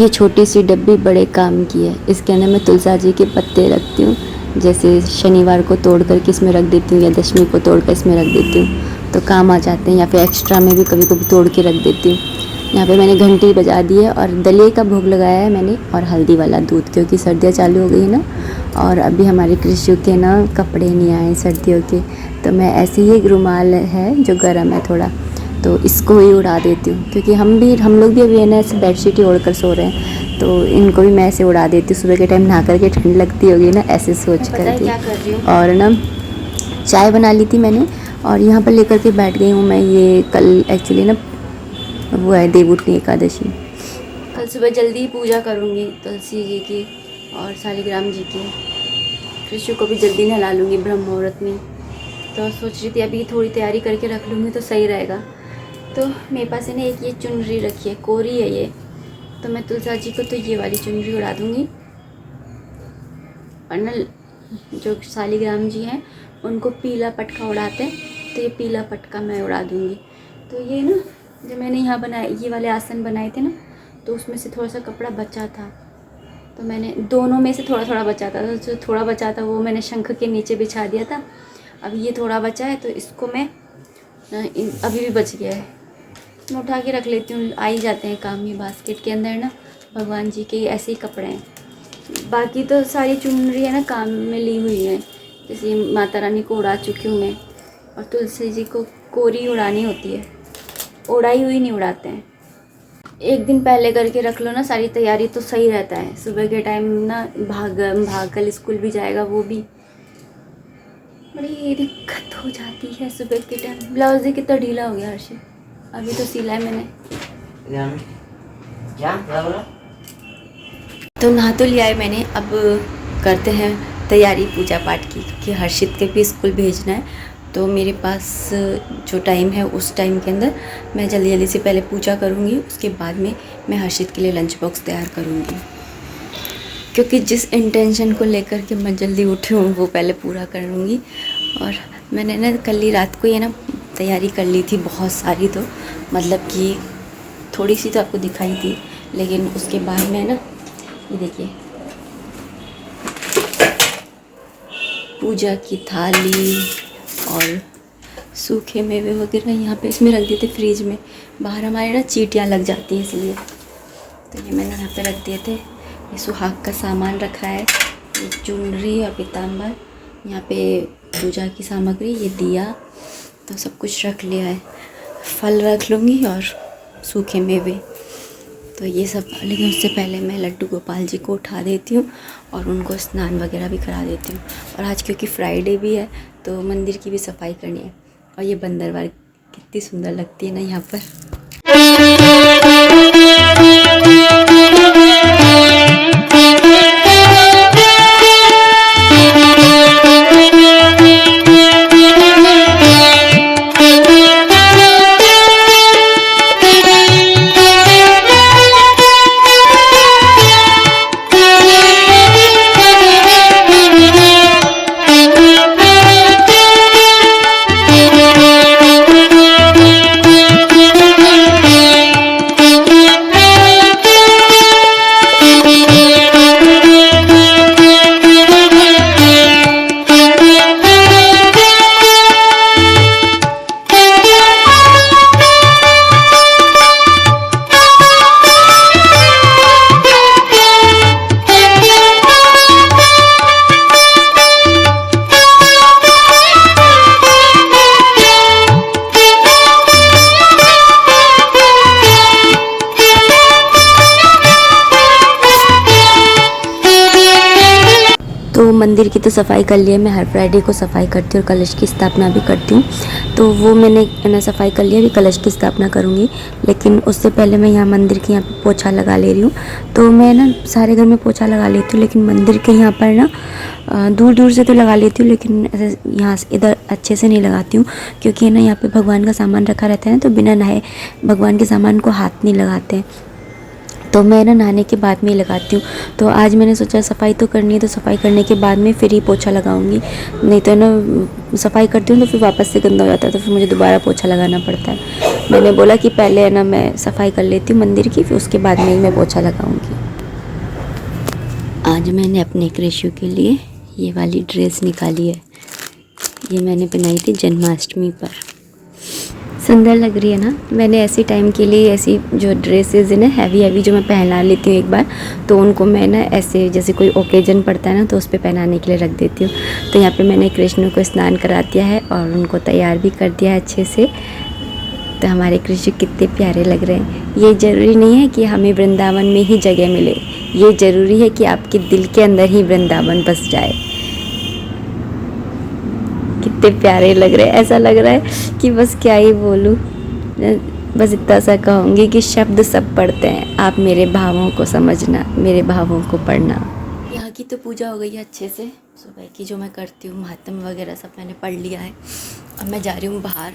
ये छोटी सी डब्बी बड़े काम की है। इसके अंदर मैं तुलसा जी के पत्ते रखती हूँ। जैसे शनिवार को तोड़ कर के इसमें रख देती हूँ या दशमी को तोड़ कर इसमें रख देती हूँ तो काम आ जाते हैं, या फिर एक्स्ट्रा में भी कभी कभी तोड़ के रख देती हूँ। यहाँ पे मैंने घंटी बजा दी है और दलिए का भोग लगाया है मैंने, और हल्दी वाला दूध, क्योंकि सर्दियाँ चालू हो गई है ना, और अभी हमारे कृषि के ना कपड़े नहीं आए सर्दियों के, तो मैं ऐसे ही एक रुमाल है जो गर्म है थोड़ा, तो इसको ही उड़ा देती हूँ, क्योंकि हम लोग भी अभी है ना ऐसे बेडशीट ही ओढ़ कर सो रहे हैं, तो इनको भी मैं ऐसे उड़ा देती हूँ। सुबह के टाइम नहा करके ठंड लगती होगी ना, ऐसे सोच करके। और ना चाय बना ली थी मैंने और यहाँ पर लेकर के बैठ गई हूँ मैं। ये कल एक्चुअली ना वो है देवउठनी एकादशी, कल सुबह जल्दी ही पूजा करूँगी तुलसी जी की और शालिग्राम जी की। कृषि को भी जल्दी नहला लूँगी ब्रह्म मुहूर्त में, तो सोच रही थी अभी थोड़ी तैयारी करके रख लूँगी तो सही रहेगा। तो मेरे पास है ना एक ये चुनरी रखी है, कोरी है ये, तो मैं तुलसा जी को तो ये वाली चुनरी उड़ा दूँगी, और ना जो शालिग्राम जी हैं उनको पीला पटका उड़ाते हैं, तो ये पीला पटका मैं उड़ा दूँगी। तो ये ना जब मैंने यहाँ बनाए ये वाले आसन बनाए थे ना, तो उसमें से थोड़ा सा कपड़ा बचा था, तो मैंने दोनों में से थोड़ा थोड़ा बचा था, तो जो थोड़ा बचा था वो मैंने शंख के नीचे बिछा दिया था। अब ये थोड़ा बचा है तो इसको मैं अभी भी बच गया है, मैं उठा के रख लेती हूँ, आ ही जाते हैं काम। ये बास्केट के अंदर ना भगवान जी के ऐसे ही कपड़े हैं, बाकी तो सारी चुनरी है ना काम में ली हुई है। जैसे माता रानी को उड़ा चुकी हूँ मैं, और तुलसी जी को कोरी उड़ानी होती है, उड़ाई हुई नहीं उड़ाते हैं। एक दिन पहले करके रख लो ना सारी तैयारी तो सही रहता है, सुबह के टाइम ना भाग कल स्कूल भी जाएगा, वो भी बड़ी दिक्कत हो जाती है सुबह के टाइम। ब्लाउज भी कितना ढीला हो गया हर्षित, अभी तो सिला है मैंने। क्या तो नहा तो लिया है मैंने, अब करते हैं तैयारी पूजा पाठ की, क्योंकि हर्षित के भी स्कूल भेजना है। तो मेरे पास जो टाइम है उस टाइम के अंदर मैं जल्दी जल्दी से पहले पूजा करूँगी, उसके बाद में मैं हर्षित के लिए लंच बॉक्स तैयार करूँगी, क्योंकि जिस इंटेंशन को लेकर के मैं जल्दी उठी हूँ वो पहले पूरा कर लूँगी। और मैंने ना कल ही रात को ये ना तैयारी कर ली थी बहुत सारी, तो मतलब कि थोड़ी सी तो आपको दिखाई थी, लेकिन उसके बाद में ना ये देखिए पूजा की थाली और सूखे मेवे वगैरह यहाँ पे इसमें रख दिए थे फ्रिज में, बाहर हमारे ना चींटियाँ लग जाती हैं इसलिए, तो ये मैंने यहाँ पे रख दिए थे। ये सुहाग का सामान रखा है, ये चुनरी और पीताम्बर, यहाँ पे पूजा की सामग्री, ये दिया, तो सब कुछ रख लिया है। फल रख लूँगी और सूखे मेवे, तो ये सब। लेकिन उससे पहले मैं लड्डू गोपाल जी को उठा देती हूँ और उनको स्नान वगैरह भी करा देती हूँ। और आज क्योंकि फ्राइडे भी है तो मंदिर की भी सफाई करनी है। और ये बंदरवाल कितनी सुंदर लगती है ना यहाँ पर। तो मंदिर की तो सफाई कर लिया, मैं हर फ्राइडे को सफाई करती हूँ और कलश की स्थापना भी करती हूँ, तो वो मैंने ना सफाई कर लिया, अभी कलश की स्थापना करूँगी। लेकिन उससे पहले मैं यहाँ मंदिर के यहाँ पे पोछा लगा ले रही हूँ। तो मैं ना सारे घर में पोछा लगा लेती हूँ, लेकिन मंदिर के यहाँ पर ना दूर दूर से तो लगा लेती हूँ, लेकिन ऐसे यहाँ से इधर अच्छे से नहीं लगाती हूँ, क्योंकि ना यहाँ पर भगवान का सामान रखा रहता है ना, तो बिना नहाए भगवान के सामान को हाथ नहीं लगाते हैं। तो मैं ना नहाने के बाद में ही लगाती हूँ। तो आज मैंने सोचा सफाई तो करनी है, तो सफाई करने के बाद में फिर ही पोछा लगाऊंगी, नहीं तो ना सफाई करती हूँ तो फिर वापस से गंदा हो जाता है, तो फिर मुझे दोबारा पोछा लगाना पड़ता है। मैंने बोला कि पहले है ना मैं सफाई कर लेती हूँ मंदिर की, फिर उसके बाद में ही मैं पोछा लगाऊंगी। आज मैंने अपने कृष्ण के लिए ये वाली ड्रेस निकाली है, ये मैंने बनाई थी जन्माष्टमी पर। सुंदर लग रही है ना। मैंने ऐसी टाइम के लिए ऐसी जो ड्रेसेस है ना हैवी जो मैं पहना लेती हूँ एक बार, तो उनको मैं ना ऐसे जैसे कोई ओकेजन पड़ता है ना तो उस पर पहनाने के लिए रख देती हूँ। तो यहाँ पे मैंने कृष्ण को स्नान करा दिया है और उनको तैयार भी कर दिया है अच्छे से। तो हमारे कृष्ण कितने प्यारे लग रहे हैं। ये ज़रूरी नहीं है कि हमें वृंदावन में ही जगह मिले, ये ज़रूरी है कि आपके दिल के अंदर ही वृंदावन बस जाए। कितने प्यारे लग रहे हैं, ऐसा लग रहा है कि बस क्या ही बोलूँ। बस इतना सा कहूँगी कि शब्द सब पढ़ते हैं, आप मेरे भावों को समझना, मेरे भावों को पढ़ना। यहाँ की तो पूजा हो गई है अच्छे से, सुबह की जो मैं करती हूँ महात्म वगैरह सब मैंने पढ़ लिया है। अब मैं जा रही हूँ बाहर।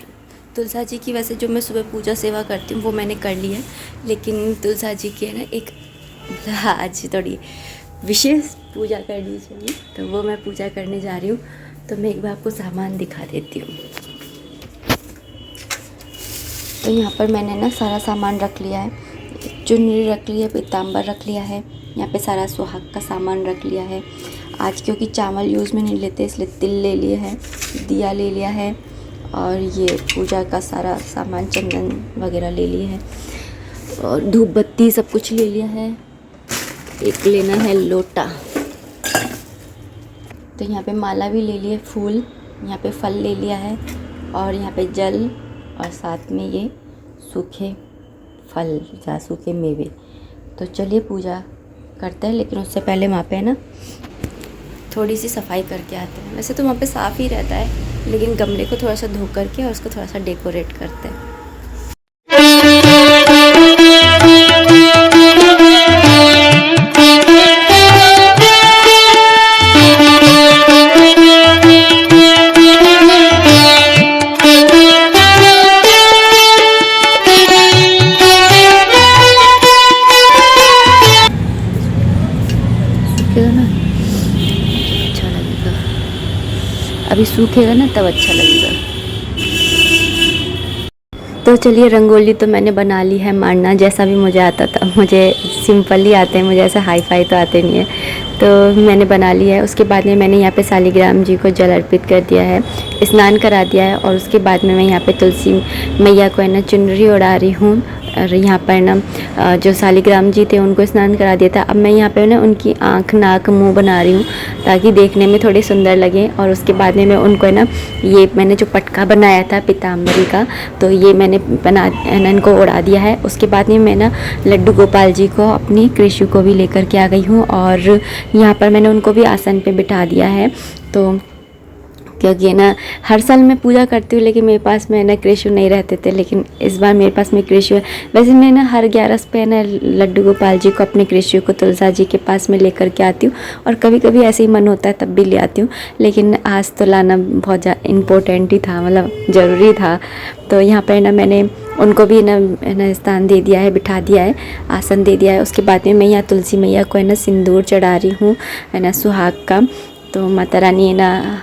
तुलसा जी की वैसे जो मैं सुबह पूजा सेवा करती हूँ वो मैंने कर ली है, लेकिन तुलसा जी की है ना एक आज थोड़ी विशेष पूजा करनी चाहिए, तो वो मैं पूजा करने जा रही हूँ। तो मैं एक बार आपको सामान दिखा देती हूँ। तो यहाँ पर मैंने ना सारा सामान रख लिया है, चुनरी रख ली है, पीताम्बर रख लिया है, यहाँ पे सारा सुहाग का सामान रख लिया है। आज क्योंकि चावल यूज़ में नहीं लेते इसलिए तिल ले लिया है, दिया ले लिया है, और ये पूजा का सारा सामान चंदन वगैरह ले लिए है, और धूप बत्ती सब कुछ ले लिया है। एक लेना है लोटा, तो यहाँ पे माला भी ले लिए, फूल, यहाँ पे फल ले लिया है, और यहाँ पे जल, और साथ में ये सूखे फल या सूखे मेवे। तो चलिए पूजा करते हैं, लेकिन उससे पहले वहाँ पे ना थोड़ी सी सफाई करके आते हैं। वैसे तो वहाँ पे साफ़ ही रहता है, लेकिन गमले को थोड़ा सा धो करके और उसको थोड़ा सा डेकोरेट करते हैं। ना अच्छा लगेगा, अभी सूखेगा ना तब अच्छा लगेगा। तो चलिए रंगोली तो मैंने बना ली है, मारना जैसा भी मुझे आता था, मुझे सिंपल ही आते हैं, मुझे ऐसा हाई फाई तो आते नहीं है, तो मैंने बना लिया है। उसके बाद में मैंने यहाँ पे शालिग्राम जी को जल अर्पित कर दिया है, स्नान करा दिया है, और उसके बाद में मैं यहाँ पे तुलसी मैया को है ना चुनरी उड़ा रही हूँ। और यहाँ पर ना जो शालिग्राम जी थे उनको स्नान करा दिया था। अब मैं यहाँ पे ना उनकी आँख, नाक, मुंह बना रही हूँ ताकि देखने में थोड़े सुंदर लगे। और उसके बाद में मैं उनको है ना, ये मैंने जो पटका बनाया था पीताम्बरी का, तो ये मैंने बना इनको उड़ा दिया है। उसके बाद में मैं ना लड्डू गोपाल जी को, अपनी कृष्ण को भी लेकर के आ गई हूँ, और यहाँ पर मैंने उनको भी आसन पे बिठा दिया है। तो क्योंकि ना हर साल मैं पूजा करती हूँ, लेकिन मेरे पास में ना कृष्ण नहीं रहते थे, लेकिन इस बार मेरे पास में कृष्ण है। वैसे मैं ना हर 11 पे ना लड्डू गोपाल जी को, अपने कृष्ण को तुलसा जी के पास में लेकर के आती हूँ, और कभी कभी ऐसे ही मन होता है तब भी ले आती हूँ, लेकिन आज तो लाना बहुत इम्पोर्टेंट ही था, मतलब ज़रूरी था। तो यहाँ पर ना मैंने उनको भी ना स्थान दे दिया है, बिठा दिया है, आसन दे दिया है। उसके बाद में मैं यहाँ तुलसी मैया को है ना सिंदूर चढ़ा रही हूँ, है ना सुहाग का। तो माता रानी है ना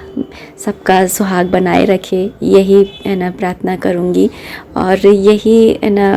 सबका सुहाग बनाए रखे, यही है ना प्रार्थना करूँगी। और यही है ना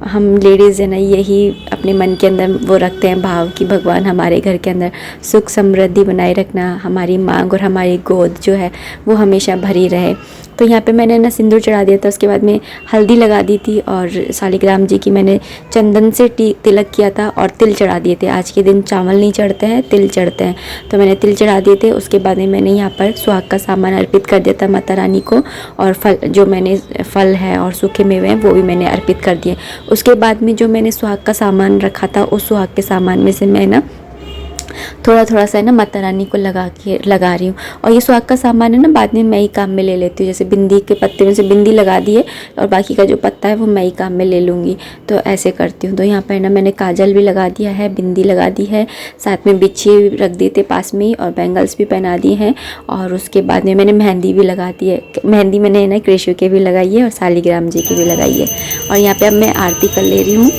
हम लेडीज़ है ना यही अपने मन के अंदर वो रखते हैं भाव कि भगवान हमारे घर के अंदर सुख समृद्धि बनाए रखना, हमारी मांग और हमारी गोद जो है वो हमेशा भरी रहे। तो यहाँ पे मैंने ना सिंदूर चढ़ा दिया था, उसके बाद में हल्दी लगा दी थी, और शालिग्राम जी की मैंने चंदन से तिलक किया था और तिल चढ़ा दिए थे। आज के दिन चावल नहीं चढ़ते हैं, तिल चढ़ते हैं, तो मैंने तिल चढ़ा दिए थे। उसके बाद में मैंने यहाँ पर सुहाग का सामान अर्पित कर दिया था माता रानी को, और फल जो मैंने फल है और सूखे मेवे हैं वो भी मैंने अर्पित कर दिए। उसके बाद में जो मैंने सुहाग का सामान रखा था, उस सुहाग के सामान में से मैं ना थोड़ा थोड़ा सा है ना माता रानी को लगा रही हूँ। और ये सुहाग का सामान है ना बाद में मैं ही काम में ले लेती हूँ, जैसे बिंदी के पत्ते में से बिंदी लगा दिए और बाकी का जो पत्ता है वो मैं ही काम में ले लूँगी, तो ऐसे करती हूँ। तो यहाँ पर ना मैंने काजल भी लगा दिया है, बिंदी लगा दी है, साथ में बिछिए रख दिए थे पास में ही, और बैंगल्स भी पहना दिए हैं। और उसके बाद में मैंने मेहंदी भी लगा दी है, मेहंदी मैंने ना कृष्ण के भी लगाई है और शालिग्राम जी की भी लगाई है। और यहाँ पर अब मैं आरती कर ले रही हूँ।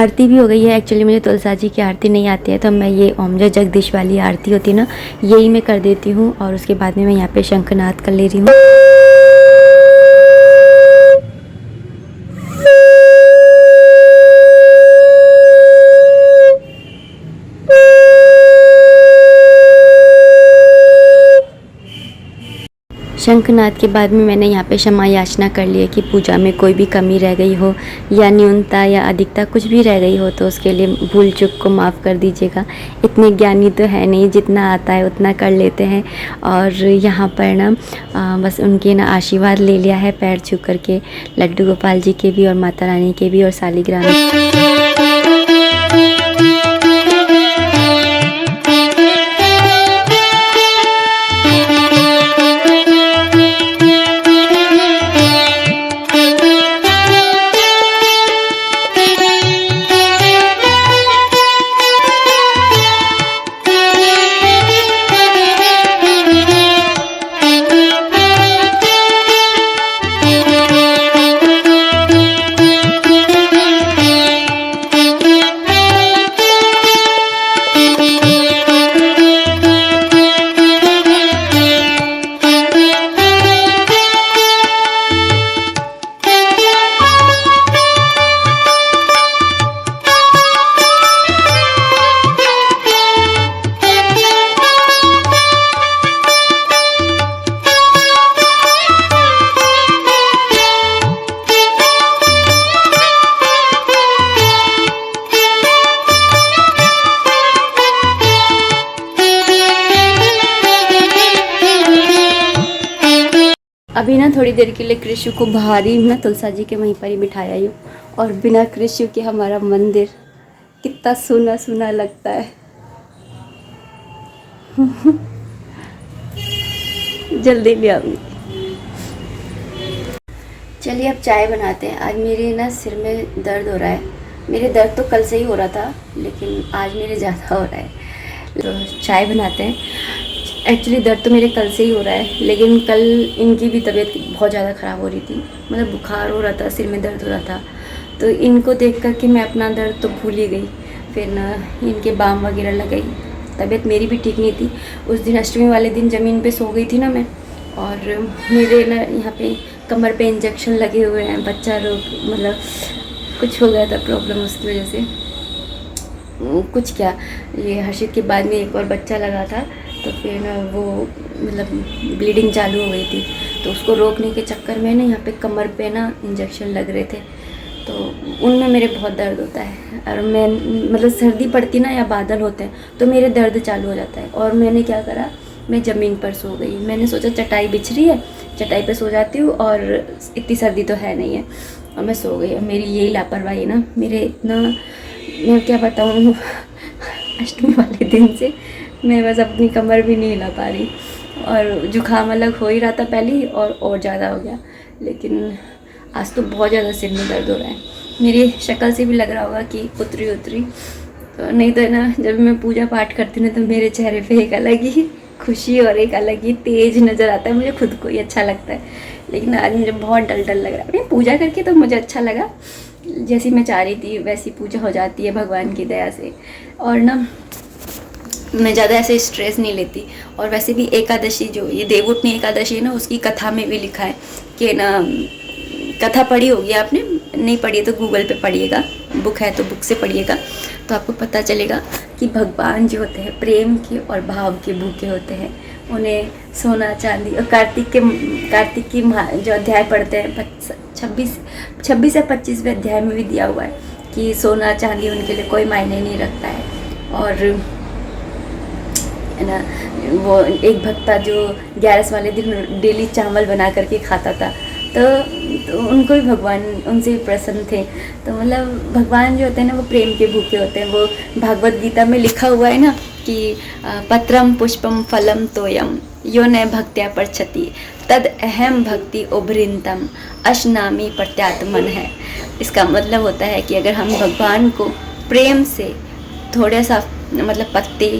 आरती भी हो गई है। एक्चुअली मुझे तुलसा जी की आरती नहीं आती है, तो मैं ये ओम जय जगदीश वाली आरती होती है ना, यही मैं कर देती हूँ। और उसके बाद में मैं यहाँ पे शंखनाद कर ले रही हूँ। शंखनाद के बाद में मैंने यहाँ पे क्षमा याचना कर ली है कि पूजा में कोई भी कमी रह गई हो या न्यूनता या अधिकता कुछ भी रह गई हो तो उसके लिए भूल चूक को माफ़ कर दीजिएगा। इतने ज्ञानी तो है नहीं, जितना आता है उतना कर लेते हैं। और यहाँ पर ना बस उनके ना आशीर्वाद ले लिया है पैर छू करके, लड्डू गोपाल जी के भी और माता रानी के भी और शालिग्राम। अभी ना थोड़ी देर के लिए कृष्ण को भारी मैं तुलसा जी के वहीं पर ही बिठाया हूँ। और बिना कृष्ण के हमारा मंदिर कितना सुना सुना लगता है। जल्दी भी आऊँगी। चलिए अब चाय बनाते हैं। आज मेरे ना सिर में दर्द हो रहा है। मेरे दर्द तो कल से ही हो रहा था, लेकिन आज मेरे ज़्यादा हो रहा है, तो चाय बनाते हैं। एक्चुअली दर्द तो मेरे कल से ही हो रहा है, लेकिन कल इनकी भी तबीयत बहुत ज़्यादा ख़राब हो रही थी। मतलब बुखार हो रहा था, सिर में दर्द हो रहा था, तो इनको देख कर के मैं अपना दर्द तो भूल ही गई। फिर ना इनके बाम वगैरह लगाई। तबीयत मेरी भी ठीक नहीं थी। उस दिन अष्टमी वाले दिन ज़मीन पे सो गई थी ना मैं, और मेरे ना यहाँ पे कमर पे इंजेक्शन लगे हुए हैं। बच्चा रोग मतलब कुछ हो गया था प्रॉब्लम, उसकी वजह से कुछ क्या, ये हर्षित के बाद में एक और बच्चा लगा था, तो फिर ना वो मतलब ब्लीडिंग चालू हो गई थी, तो उसको रोकने के चक्कर में ना यहाँ पे कमर पे ना इंजेक्शन लग रहे थे, तो उनमें मेरे बहुत दर्द होता है। और मैं मतलब सर्दी पड़ती ना या बादल होते हैं तो मेरे दर्द चालू हो जाता है। और मैंने क्या करा, मैं ज़मीन पर सो गई। मैंने सोचा चटाई बिछ रही है, चटाई पे सो जाती हूँ और इतनी सर्दी तो है नहीं है, और मैं सो गई। और मेरी यही लापरवाही ना, मेरे इतना मैं क्या बताऊँ, अष्टमी वाले दिन से मैं बस अपनी कमर भी नहीं हिला पा रही। और जुकाम अलग हो ही रहा था पहले ही, और ज़्यादा हो गया। लेकिन आज तो बहुत ज़्यादा सिर में दर्द हो रहा है। मेरी शक्ल से भी लग रहा होगा कि उतरी तो नहीं तो ना, जब मैं पूजा पाठ करती हूँ तो मेरे चेहरे पे एक अलग ही खुशी और एक अलग ही तेज नज़र आता है। मुझे खुद को ही अच्छा लगता है, लेकिन आज मुझे बहुत डल लग रहा है। पूजा करके तो मुझे अच्छा लगा, जैसी मैं चाह रही थी वैसी पूजा हो जाती है भगवान की दया से। और ना मैं ज़्यादा ऐसे स्ट्रेस नहीं लेती। और वैसे भी एकादशी, जो ये देवउठनी एकादशी है ना, उसकी कथा में भी लिखा है कि ना, कथा पढ़ी होगी आपने, नहीं पढ़ी है तो गूगल पे पढ़िएगा, बुक है तो बुक से पढ़िएगा, तो आपको पता चलेगा कि भगवान जो होते हैं प्रेम के और भाव के भूखे होते हैं। उन्हें सोना चांदी, और कार्तिक की जो अध्याय पढ़ते हैं 26 या 25वें अध्याय में भी दिया हुआ है कि सोना चांदी उनके लिए कोई मायने नहीं रखता है। और है ना, वो एक भक्ता जो 11 वाले दिन डेली चावल बना करके खाता था, तो उनको भी भगवान उनसे प्रसन्न थे। तो मतलब भगवान जो होते हैं ना, वो प्रेम के भूखे होते हैं। वो भागवत गीता में लिखा हुआ है ना कि पत्रम पुष्पम फलम तोयम यो न भक्त्या परछति तद अहम भक्ति उभृंतम अशनामी प्रत्यात्मन है। इसका मतलब होता है कि अगर हम भगवान को प्रेम से थोड़ा सा मतलब पत्ते,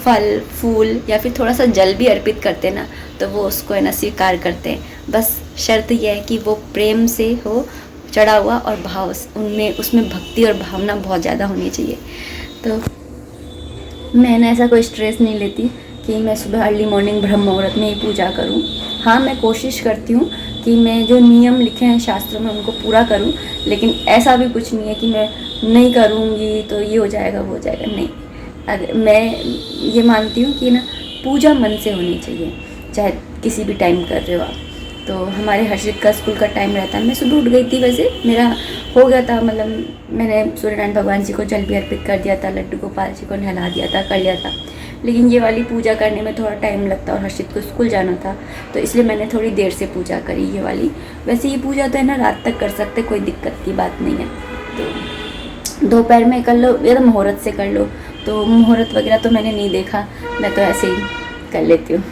फल, फूल या फिर थोड़ा सा जल भी अर्पित करते ना, तो वो उसको है ना स्वीकार करते हैं। बस शर्त यह है कि वो प्रेम से हो, चढ़ा हुआ और भाव उनमें उसमें भक्ति और भावना बहुत ज़्यादा होनी चाहिए। तो मैंने ऐसा कोई स्ट्रेस नहीं लेती कि मैं सुबह अर्ली मॉर्निंग ब्रह्म मुहूर्त में ही पूजा करूं। हाँ, मैं कोशिश करती हूँ कि मैं जो नियम लिखे हैं शास्त्रों में उनको पूरा करूं, लेकिन ऐसा भी कुछ नहीं है कि मैं नहीं करूँगी तो ये हो जाएगा वो हो जाएगा, नहीं। अगर मैं ये मानती हूँ कि ना पूजा मन से होनी चाहिए, चाहे किसी भी टाइम कर रहे हो आप। तो हमारे हर्षित का स्कूल का टाइम रहता है, मैं सुबह उठ गई थी, वैसे मेरा हो गया था, मतलब मैंने सूर्यनारायण भगवान जी को जल भी अर्पित कर दिया था, लड्डू गोपाल जी को नहला दिया था, कर लिया था। लेकिन ये वाली पूजा करने में थोड़ा टाइम लगता और हर्षित को स्कूल जाना था, तो इसलिए मैंने थोड़ी देर से पूजा करी ये वाली। वैसे ये पूजा तो है ना रात तक कर सकते, कोई दिक्कत की बात नहीं है। तो दोपहर में कर लो या तो मुहूर्त से कर लो। तो मुहूर्त वगैरह तो मैंने नहीं देखा, मैं तो ऐसे ही कर लेती हूँ।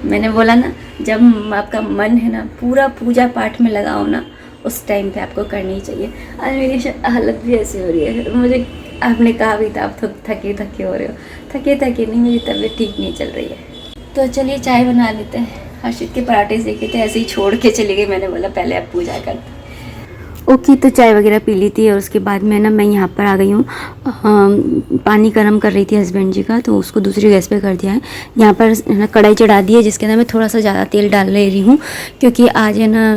मैंने बोला ना, जब आपका मन है ना पूरा पूजा पाठ में लगाओ ना, उस टाइम पे आपको करनी चाहिए। आज मेरी हालत भी ऐसी हो रही है, मुझे आपने कहा भी था आप थके थके हो रहे हो, थके नहीं, मेरी तबीयत ठीक नहीं चल रही है। तो चलिए चाय बना लेते हैं। हर्षित के पराठे सेके थे, ऐसे ही छोड़ के चली गई, मैंने बोला पहले आप पूजा करते। ओके, तो चाय वगैरह पी ली थी और उसके बाद मैं यहाँ पर आ गई हूँ। पानी गर्म कर रही थी हस्बैंड जी का, तो उसको दूसरी गैस पे कर दिया है। यहाँ पर ना कढ़ाई चढ़ा दी है, जिसके अंदर मैं थोड़ा सा ज़्यादा तेल डाल ले रही हूँ, क्योंकि आज है ना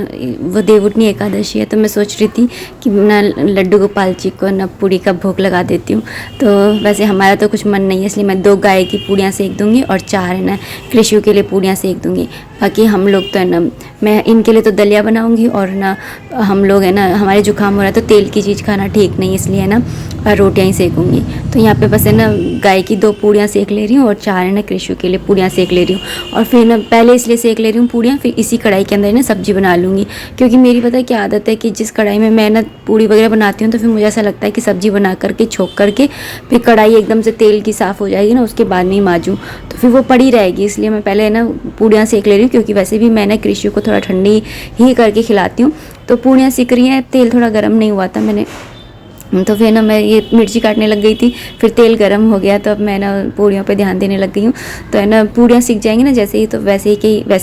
वो देवउठनी एकादशी है। तो मैं सोच रही थी कि ना लड्डू गोपाल जी को ना पूड़ी का भोग लगा देती हूँ। तो वैसे हमारा तो कुछ मन नहीं है, इसलिए मैं 2 गाय की पूड़ियाँ सेक दूँगी और 4 है ना कृष्ण के लिए पूड़ियाँ सेक दूँगी। बाकी हम लोग तो है ना, मैं इनके लिए तो दलिया बनाऊँगी, और ना हम लोग है ना, हमारे जुकाम हो रहा है तो तेल की चीज़ खाना ठीक नहीं, इसलिए है ना रोटियाँ ही सेकूँगी। तो यहाँ पे बस है ना गाय की 2 पूड़ियाँ सेक ले रही हूँ और 4 है ना कृष्ण के लिए पूड़ियाँ सेक ले रही हूँ। और फिर ना पहले इसलिए सेक ले रही हूँ पूड़ियाँ, फिर इसी कढ़ाई के अंदर ना सब्जी बना लूँगी। क्योंकि मेरी पता है क्या आदत है कि जिस कढ़ाई में मैं ना पूड़ी वगैरह बनाती हूँ, तो फिर मुझे ऐसा लगता है कि सब्जी बना करके छोंक करके फिर कढ़ाई एकदम से तेल की साफ़ हो जाएगी ना, उसके बाद में ही माजूँ तो फिर वो पड़ी रहेगी। इसलिए मैं पहले ना पूड़ियाँ सेक ले रही हूँ, क्योंकि वैसे भी मैं ना कृष्ण को थोड़ा ठंडी ही करके खिलाती हूँ। तो पूड़ियाँ सिक रही हैं, तेल थोड़ा गर्म नहीं हुआ था मैंने, तो फिर ना मैं ये मिर्ची काटने लग गई थी, फिर तेल गर्म हो गया, तो अब मैं ना पूड़ियों पे ध्यान देने लग गई हूँ। तो है ना पूड़ियाँ सिक जाएंगी ना जैसे ही, तो वैसे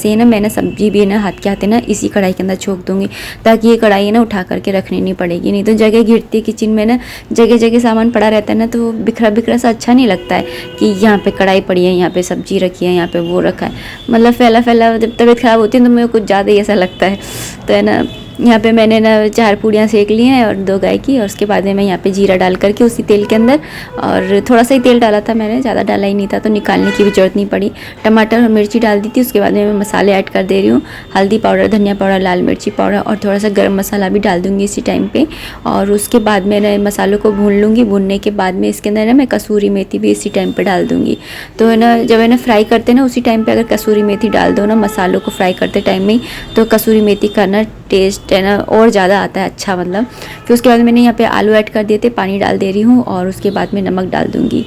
ही ना मैं ना सब्जी भी ना हाथ के हाथे ना इसी कढ़ाई के अंदर छोंक दूँगी, ताकि ये कढ़ाई ना उठा करके रखनी नहीं पड़ेगी। नहीं तो जगह घिरती है किचन में ना, जगह जगह सामान पड़ा रहता है ना, तो बिखरा बिखरा सा अच्छा नहीं लगता है कि यहाँ पे कढ़ाई पड़ी है, यहाँ पे सब्जी रखी है, यहाँ पे वो रखा है, मतलब फैला फैला। जब तबीयत ख़राब होती है तो मुझे कुछ ज़्यादा ही ऐसा लगता है। तो है ना यहाँ पे मैंने ना 4 पूड़ियाँ सेक ली हैं और 2 गाय की, और उसके बाद में मैं यहाँ पे जीरा डाल करके उसी तेल के अंदर, और थोड़ा सा ही तेल डाला था मैंने, ज़्यादा डाला ही नहीं था, तो निकालने की भी ज़रूरत नहीं पड़ी। टमाटर और मिर्ची डाल दी थी। उसके बाद में मैं मसाले ऐड कर दे रही हूँ, हल्दी पाउडर, धनिया पाउडर, लाल मिर्ची पाउडर और थोड़ा सा गर्म मसाला भी डाल दूँगी इसी टाइम पर। और उसके बाद में ना मसालों को भून लूँगी। भूनने के बाद में इसके अंदर ना मैं कसूरी मेथी भी इसी टाइम पर डाल दूँगी। तो है ना जब है ना फ्राई करते ना उसी टाइम पर अगर कसूरी मेथी डाल दो ना मसालों को फ्राई करते टाइम में, तो कसूरी मेथी का ना टेस्ट है ना और ज़्यादा आता है अच्छा, मतलब। फिर उसके बाद मैंने यहाँ पे आलू ऐड कर दिए थे, पानी डाल दे रही हूँ, और उसके बाद में नमक डाल दूँगी।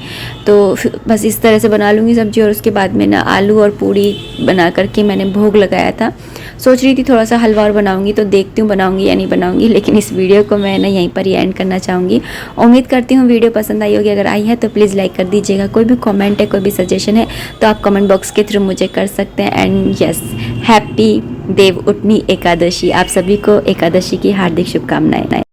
तो बस इस तरह से बना लूँगी सब्जी। और उसके बाद में ना आलू और पूड़ी बना करके मैंने भोग लगाया था। सोच रही थी थोड़ा सा हलवा और बनाऊँगी, तो देखती हूँ बनाऊँगी या नहीं बनाऊँगी, लेकिन इस वीडियो को मैं ना यहीं पर ही एंड करना चाहूँगी। उम्मीद करती हूँ वीडियो पसंद आई होगी। अगर आई है तो प्लीज़ लाइक कर दीजिएगा। कोई भी कॉमेंट है, कोई भी सजेशन है तो आप कमेंट बॉक्स के थ्रू मुझे कर सकते हैं। And yes, happy Devuthani Ekadashi. आप सभी को एकादशी की हार्दिक शुभकामनाएं।